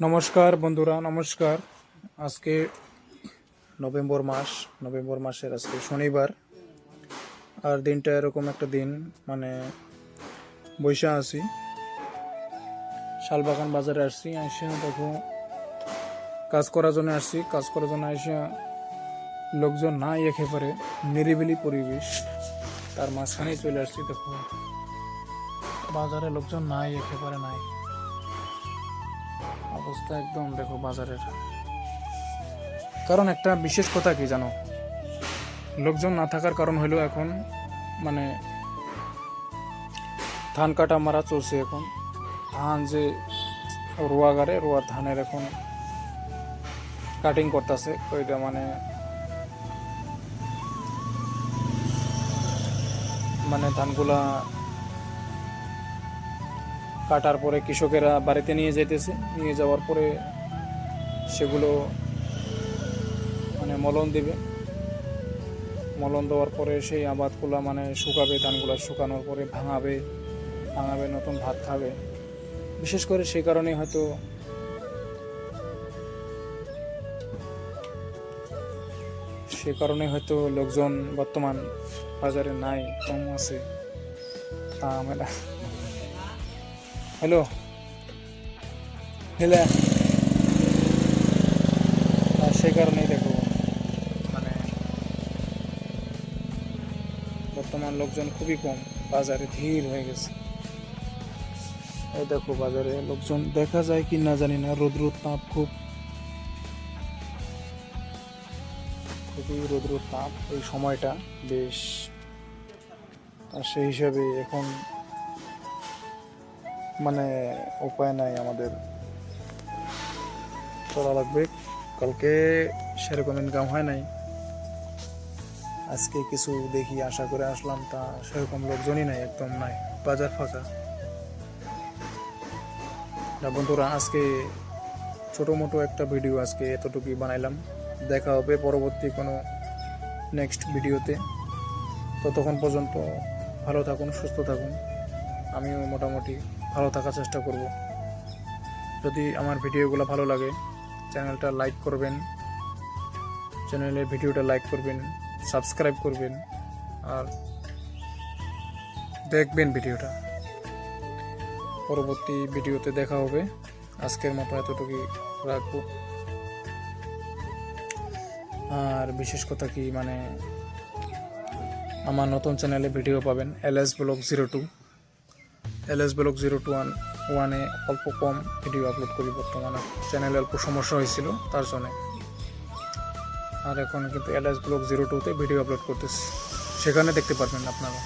নমস্কার বন্ধুরা, নমস্কার। আজকে নভেম্বর মাসের আজকে শনিবার। আর দিনটা এরকম একটা দিন, মানে বৈশা আছি, শালবাগান বাজারে আসছি। আসিয়া দেখো কাজ করার জন্য আসিয়া লোকজন নাই, একেবারে নিরিবিলি পরিবেশ, তার মাঝখানেই চলে আসছি। দেখো বাজারে লোকজন নাই, একেবারে নাই, অবস্থা একদম দেখো বাজারের। কারণ একটা বিশেষ কথা কি জানো, লোকজন না থাকার কারণ হলো এখন মানে ধান কাটা মারা চলছে। এখন ধান যে রোয়ার ধানের এখন কাটিং করতেছে, ওইটা মানে ধানগুলা কাটার পরে কৃষকেরা বাড়িতে নিয়ে যাওয়ার পরে সেগুলো মলন দিবে। মলন দেওয়ার পরে সেই আবাদগুলা শুকাবে, ধানগুলা শুকানোর পরে ভাঙাবে, নতুন ভাত খাবে। বিশেষ করে সেই কারণে হয়তো লোকজন বর্তমান বাজারে নাই, কম আছে। হ্যালো সেই কারণেই দেখো বর্তমান লোকজন খুবই কম, বাজারে ধীর হয়ে গেছে। এই দেখো বাজারে লোকজন দেখা যায় কি না জানি না, রৌদ্র তাপ খুবই রৌদ্র তাপ এই সময়টা বেশ। আর সেই হিসাবে এখন উপায় নাই, আমাদের চলা লাগবে। কালকে সেরকম ইনকাম হয় নাই, আজকে কিছু দেখি আশা করে আসলাম, তা সেরকম লোকজনই নাই, একদম নাই, বাজার ফাঁকা। বন্ধুরা, আজকে ছোটো মোটো একটা ভিডিও আজকে এতটুকুই বানাইলাম। দেখা হবে পরবর্তী কোনো নেক্সট ভিডিওতে। ততক্ষণ পর্যন্ত ভালো থাকুন, সুস্থ থাকুন। আমিও মোটামুটি ভালো থাকার চেষ্টা করব। যদি আমার ভিডিওগুলো ভালো লাগে, চ্যানেলের ভিডিওটা লাইক করবেন, সাবস্ক্রাইব করবেন, আর দেখবেন ভিডিওটা। পরবর্তী ভিডিওতে দেখা হবে। আজকের মতো এতটুকুই রাখবো। আর বিশেষ কথা কি, আমার নতুন চ্যানেলে ভিডিও পাবেন, LS Blog 02 1 অল্প কম ভিডিও আপলোড করি। বর্তমানে চ্যানেলে অল্প সমস্যা হয়েছিল, তার জন্য। আর এখন কিন্তু LS Blog 02-তে ভিডিও আপলোড করতেছি, সেখানে দেখতে পারবেন আপনারা।